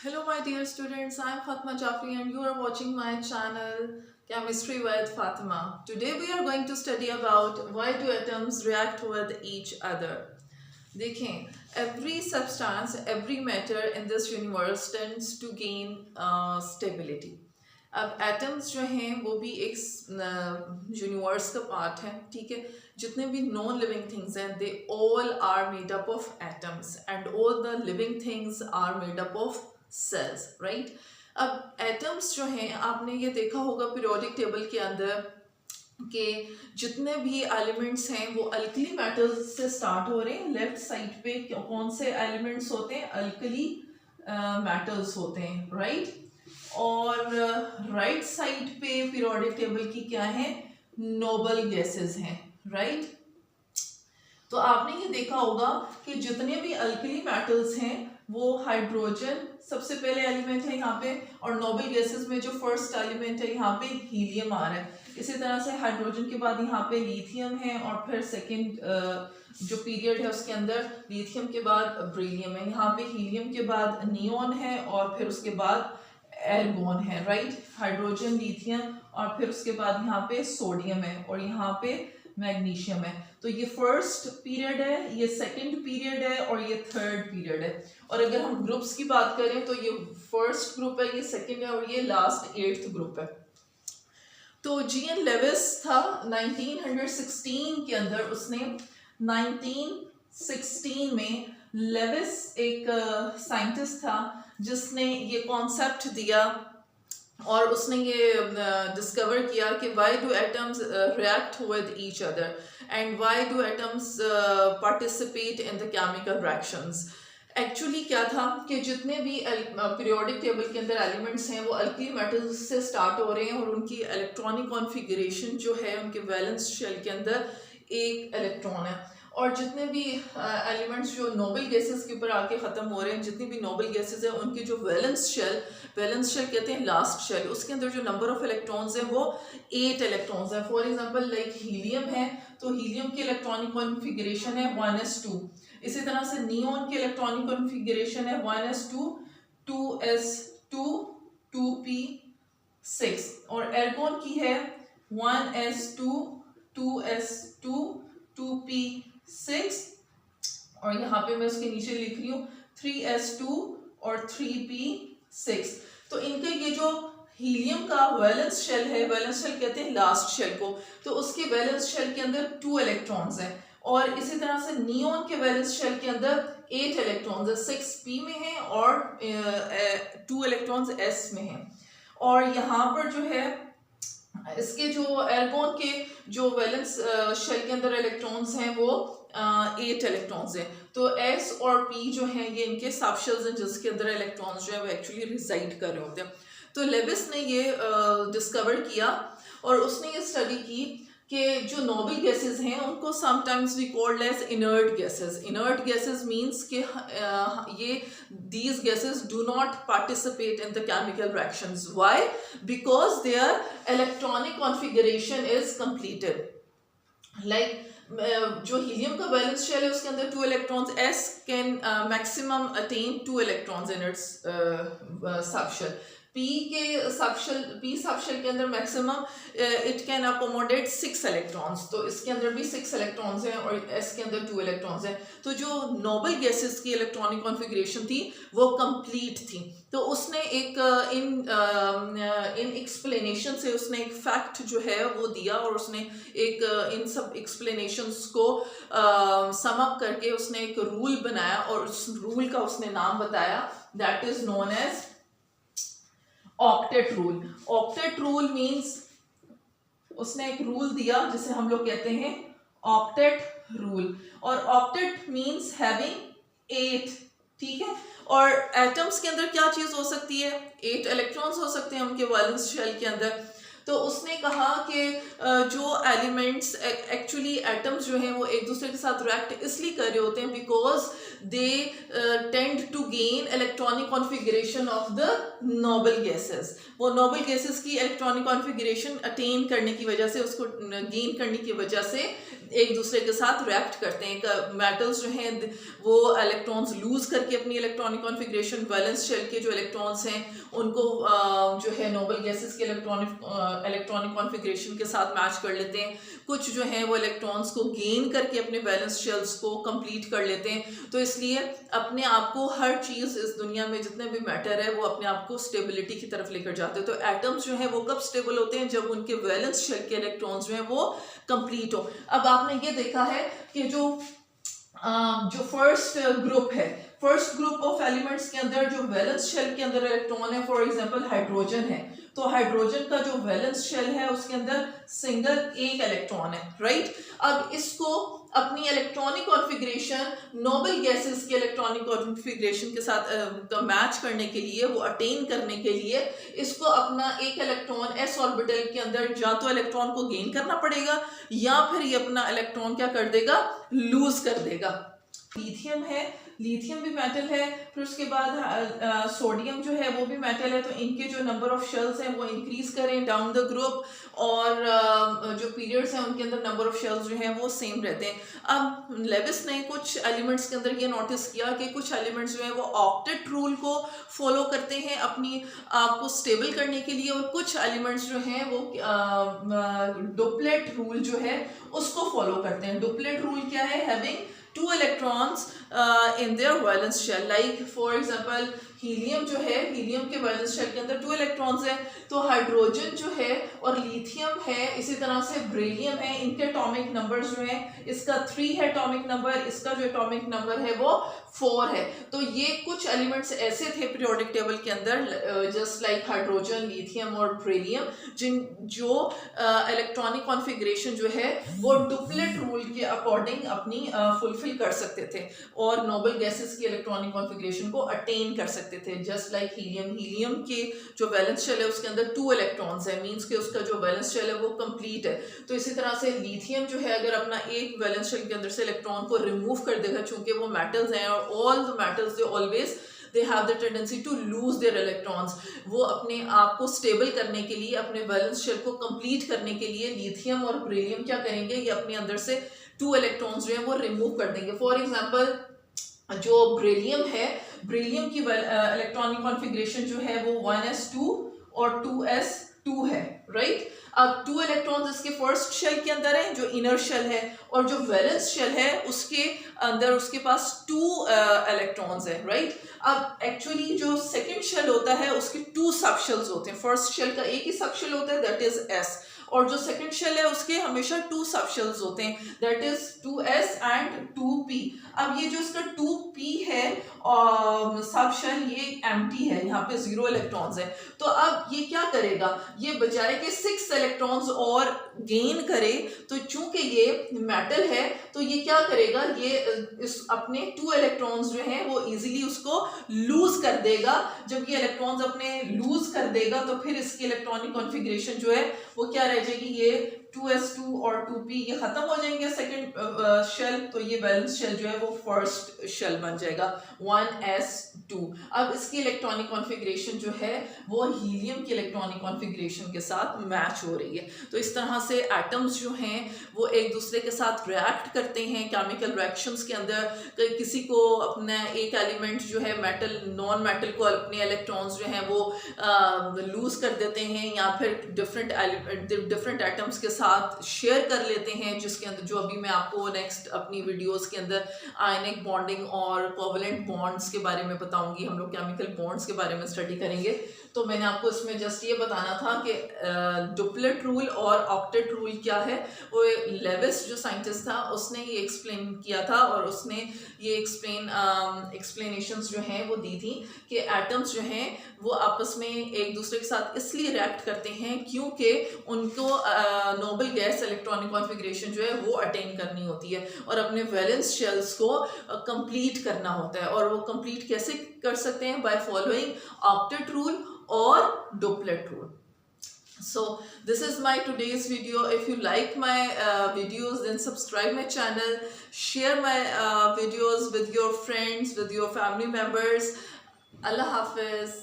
Hello, my dear students. I am Fatma Jafri, and you are watching my channel Chemistry with Fatima. Today, we are going to study about why do atoms react with each other. देखें, every substance, every matter in this universe tends to gain stability. अब atoms जो हैं वो भी एक universe का part है, ठीक है. जितने भी नॉन लिविंग थिंग्स हैं they all are made up of atoms and all the living things are made up of cells, right. अब एटम्स जो हैं आपने ये देखा होगा पीरियोडिक टेबल के अंदर कि जितने भी एलिमेंट्स हैं वो अल्कली मेटल्स से स्टार्ट हो रहे हैं. लेफ्ट साइड पे कौन से एलिमेंट्स होते हैं? अल्कली मेटल्स होते हैं, राइट. और राइट साइड पे पीरियोडिक टेबल की क्या है? नोबल गैसेस हैं, राइट. तो आपने ये देखा होगा कि जितने भी अल्कली मेटल्स हैं वो हाइड्रोजन सबसे पहले एलिमेंट है यहाँ पे, और नोबल गैसेस में जो फर्स्ट एलिमेंट है यहाँ पे हीलियम आ रहा है. इसी तरह से हाइड्रोजन के बाद यहाँ पे लिथियम है, और फिर सेकंड जो पीरियड है उसके अंदर लिथियम के बाद बेरिलियम है. यहाँ पे हीलियम के बाद नियोन है, और फिर उसके बाद एर्गोन है, राइट. हाइड्रोजन, लिथियम, और फिर उसके बाद यहाँ पे सोडियम है, और यहाँ पे मैग्नीशियम है. तो ये फर्स्ट पीरियड है, ये सेकंड पीरियड है, और ये थर्ड पीरियड है. और अगर हम ग्रुप्स की बात करें तो ये फर्स्ट ग्रुप है, ये सेकंड है, और ये लास्ट 8th ग्रुप है. तो जीएन लेविस था 1916 के अंदर. उसने 1916 में लेविस एक साइंटिस्ट था जिसने ये कॉन्सेप्ट दिया, और उसने ये डिस्कवर किया कि why do atoms react with each other and why do atoms participate in the chemical reactions. Actually क्या था कि जितने भी पीरियोडिक टेबल के अंदर एलिमेंट्स हैं वो अल्कली मेटल्स से स्टार्ट हो रहे हैं, और उनकी इलेक्ट्रॉनिक कॉन्फ़िगरेशन जो है उनके वैलेंस शेल के अंदर एक इलेक्ट्रॉन है. और जितने भी एलिमेंट्स जो नोबल गैसेस के ऊपर आके ख़त्म हो रहे हैं, जितनी भी नोबल गैसेस हैं उनकी जो वैलेंस शेल कहते हैं लास्ट शेल, उसके अंदर जो नंबर ऑफ इलेक्ट्रॉन्स हैं वो 8 इलेक्ट्रॉन्स हैं. फॉर एग्जांपल लाइक हीलियम है, तो हीलियम की इलेक्ट्रॉनिक कॉन्फ़िगरेशन है 1s2. इसी तरह से नियोन की इलेक्ट्रॉनिक कॉन्फ़िगरेशन है 1s2, 2s2, 2p6, और एर्गोन की है 1s2, 2s2, 2p6, और यहाँ पे मैं उसके नीचे लिख रही हूँ 3s2 और 3p6. तो इनके ये जो हीलियम का वैलेंस शेल है, वैलेंस शेल कहते हैं लास्ट शेल को, तो उसके वैलेंस शेल के अंदर 2 इलेक्ट्रॉन्स हैं. और इसी तरह से नियोन के वैलेंस शेल के अंदर 8 इलेक्ट्रॉन्स है, 6p में है और 2 इलेक्ट्रॉन्स s में है. और यहाँ पर जो है इसके जो एर्गोन के जो वैलेंस शेल के अंदर इलेक्ट्रॉन्स हैं वो 8 इलेक्ट्रॉन्स हैं. तो s और p जो हैं ये इनके सब शेल्स हैं जिसके अंदर इलेक्ट्रॉन्स जो है वो एक्चुअली रिसाइड कर रहे होते हैं. तो लेविस ने ये डिस्कवर किया, और उसने ये स्टडी की कि जो नोबल गैसेस हैं उनको sometimes we called as inert gases. Inert gases means कि ये these gases do not participate in the chemical reactions. Why? Because their electronic configuration is completed. Like जो हीलियम का वैलेंस शेल है उसके अंदर 2 electrons, s can maximum attain 2 electrons in its subshell. p subshell के अंदर maximum it can accommodate 6 electrons, तो इसके अंदर भी 6 इलेक्ट्रॉन्स हैं, और s के अंदर 2 इलेक्ट्रॉन्स हैं. तो जो नोबल गैसेस की इलेक्ट्रॉनिक कॉन्फ़िगरेशन थी वो कंप्लीट थी. तो उसने एक इन एक्सप्लेनेशन से उसने एक फैक्ट जो है वो दिया, और उसने एक इन सब एक्सप्लेनेशंस को सम अप करके उसने एक रूल बनाया, और उस रूल का उसने नाम बताया, that is known as octet rule. Octet rule means उसने एक रूल दिया जिसे हम लोग कहते हैं ऑक्टेट रूल, और ऑक्टेट मींस हैविंग 8, ठीक है. और एटम्स के अंदर क्या चीज हो सकती है? 8 इलेक्ट्रॉन्स हो सकते हैं उनके वैलेंस शेल के अंदर. तो उसने कहा कि जो एलिमेंट्स एक्चुअली एटम्स जो हैं वो एक दूसरे के साथ रिएक्ट इसलिए कर रहे होते हैं because they tend to gain electronic configuration of the noble gases. वो नोबल गैसेस की इलेक्ट्रॉनिक कॉन्फ़िगरेशन अटेन करने की वजह से, उसको गेन करने की वजह से एक दूसरे के साथ रिएक्ट करते हैं। मेटल्स जो हैं वो इलेक्ट्रॉन्स लूज करके अपनी इलेक्ट्रॉनिक कॉन्फ़िगरेशन वैलेंस शेल के जो इलेक्ट्रॉन्स हैं उनको जो है नोबल गैसेस के इलेक्ट्रॉनिक कॉन्फ़िगरेशन के साथ मैच कर लेते हैं। कुछ जो है वो इलेक्ट्रॉन्स को गेन करके अपने वैलेंस शेल्स को कंप्लीट कर लेते हैं। तो इसलिए अपने आप को हर चीज़ इस दुनिया में जितने भी मैटर है वो अपने आप को स्टेबिलिटी की तरफ लेकर जाते हैं। तो एटम्स जो है वो कब स्टेबल होते हैं, जब उनके वैलेंस शेल के इलेक्ट्रॉन्स जो है वो कंप्लीट हो। अब आपने ये देखा है कि जो फर्स्ट ग्रुप है, फर्स्ट ग्रुप ऑफ एलिमेंट्स के अंदर जो वैलेंस शेल के अंदर इलेक्ट्रॉन है, फॉर एग्जांपल हाइड्रोजन है, तो हाइड्रोजन का जो वैलेंस शेल है उसके अंदर सिंगल एक इलेक्ट्रॉन है, राइट। अब इसको अपनी इलेक्ट्रॉनिक कॉन्फ़िगरेशन नोबल गैसेस के इलेक्ट्रॉनिक कॉन्फ़िगरेशन के साथ मैच करने के लिए, वो अटेन करने के लिए इसको अपना एक इलेक्ट्रॉन एस ऑर्बिटल के अंदर या तो इलेक्ट्रॉन को गेन करना पड़ेगा या फिर ये अपना इलेक्ट्रॉन क्या कर देगा, लूज कर देगा। लिथियम है, लिथियम भी मेटल है, फिर उसके बाद सोडियम जो है वो भी मेटल है। तो इनके जो नंबर ऑफ शेल्स हैं वो इंक्रीज करें डाउन द ग्रुप, और जो पीरियड्स हैं उनके अंदर नंबर ऑफ शेल्स जो हैं वो सेम रहते हैं। अब लेविस ने कुछ एलिमेंट्स के अंदर ये नोटिस किया कि कुछ एलिमेंट्स जो है वो ऑक्टेट रूल को फॉलो करते हैं अपनी आप को स्टेबल करने के लिए, और कुछ एलिमेंट्स जो हैं वो डुप्लेट रूल जो है उसको फॉलो करते हैं। डुप्लेट रूल क्या है, having two electrons in their valence shell, like for example helium जो है, हीलियम के वैलेंस शेल के अंदर 2 इलेक्ट्रॉन्स हैं। तो हाइड्रोजन जो है और लिथियम है, इसी तरह से बेरिलियम है, इनके एटॉमिक नंबर्स जो हैं, इसका 3 है एटॉमिक नंबर, इसका जो एटॉमिक नंबर है वो 4 है। तो ये कुछ एलिमेंट्स ऐसे थे पीरियोडिक टेबल के अंदर जस्ट लाइक हाइड्रोजन, लिथियम और बेरिलियम, जो इलेक्ट्रॉनिक कॉन्फ़िगरेशन जो है वो डुप्लेट रूल के अकॉर्डिंग अपनी फुलफिल कर सकते थे और नोबल गैसेस की इलेक्ट्रॉनिक कॉन्फ़िगरेशन को अटेन कर सकते थे। जस्ट लाइक हीलियम, हीलियम के जो वैलेंस शेल है उसके अंदर 2 इलेक्ट्रॉन्स है, मींस कि उसका जो वैलेंस शेल है वो कंप्लीट है। तो इसी तरह से लिथियम जो है अगर अपना एक वैलेंस शेल के अंदर से इलेक्ट्रॉन को रिमूव कर देगा, चूंकि वो मेटल्स हैं और all the metals they always they have the tendency to lose their electrons, वो अपने आप को स्टेबल करने के लिए, अपने वैलेंस शेल को कंप्लीट करने के लिए लिथियम और बेरिलियम क्या करेंगे, ये अपने अंदर से 2 इलेक्ट्रॉन्स जो है वो रिमूव कर देंगे। फॉर एग्जांपल जो बेरिलियम है, बेरिलियम की इलेक्ट्रॉनिक कॉन्फ़िगरेशन जो है वो 1s2 और 2s2 है, राइट। अब 2 इलेक्ट्रॉन्स इसके फर्स्ट शेल के अंदर है जो इनर शेल है, और जो वैलेंस शेल है उसके अंदर उसके पास 2 इलेक्ट्रॉन्स है, राइट। अब एक्चुअली जो सेकंड शेल होता है उसके 2 सब शेल्स होते हैं। फर्स्ट शेल का एक ही सब शेल होता है, दैट इज एस, और जो सेकंड शेल है उसके हमेशा 2 सब शेल्स होते हैं, that is 2s and 2p। अब ये जो इसका 2p है सब शेल, ये एम्प्टी है, यहाँ पे 0 इलेक्ट्रॉन्स है। तो अब ये क्या करेगा, ये बजाय के 6 इलेक्ट्रॉन्स और गेन करे, तो चूंकि ये मेटल है तो ये क्या करेगा, ये इस अपने 2 इलेक्ट्रॉन्स जो हैं वो इजीली उसको लूज कर देगा। जब ये इलेक्ट्रॉन्स अपने लूज कर देगा तो फिर इसकी इलेक्ट्रॉनिक कॉन्फ़िगरेशन जो है वो क्या रह जाएगी, ये 2s2 और 2p ये खत्म हो जाएंगे सेकंड शेल, तो ये वैलेंस शेल जो है वो फर्स्ट शेल बन जाएगा 1s2। अब इसकी इलेक्ट्रॉनिक कॉन्फ़िगरेशन जो है वो हीलियम की इलेक्ट्रॉनिक कॉन्फ़िगरेशन के साथ मैच हो रही है। तो इस तरह से एटम्स जो हैं वो एक दूसरे के साथ रिएक्ट करते हैं केमिकल रिएक्शंस के अंदर। किसी को अपना एक एलिमेंट जो है मेटल, नॉन मेटल को अपने इलेक्ट्रॉन्स जो हैं वो लूज कर देते हैं, या फिर डिफरेंट एटम्स के साथ शेयर कर लेते हैं, जिसके अंदर जो अभी मैं आपको नेक्स्ट अपनी वीडियोस के अंदर आयनिक बॉन्डिंग और कोवलेंट बॉन्ड्स के बारे में बताऊंगी। हम लोग केमिकल बॉन्ड्स के बारे में स्टडी करेंगे। तो मैंने आपको इसमें जस्ट ये बताना था कि डुप्लेट रूल और ऑक्टेट रूल क्या है। वो लेविस जो साइंटिस्ट था उसने ये एक्सप्लेन किया था, और उसने ये एक्सप्लेनेशंस जो हैं वो दी थी कि एटम्स जो हैं वो आपस में एक दूसरे के साथ इसलिए रिएक्ट करते हैं क्योंकि उनको नोबल गैस इलेक्ट्रॉनिक कॉन्फ़िगरेशन जो है वो अटेन करनी होती है और अपने वैलेंस शेल्स को कंप्लीट करना होता है। और वो कंप्लीट कैसे कर सकते हैं, बाय फॉलोइंग ऑक्टेट रूल और duplet rule. So this is my today's video. If you like my videos, then subscribe my channel, share my videos with your friends, with your family members. Allah Hafiz.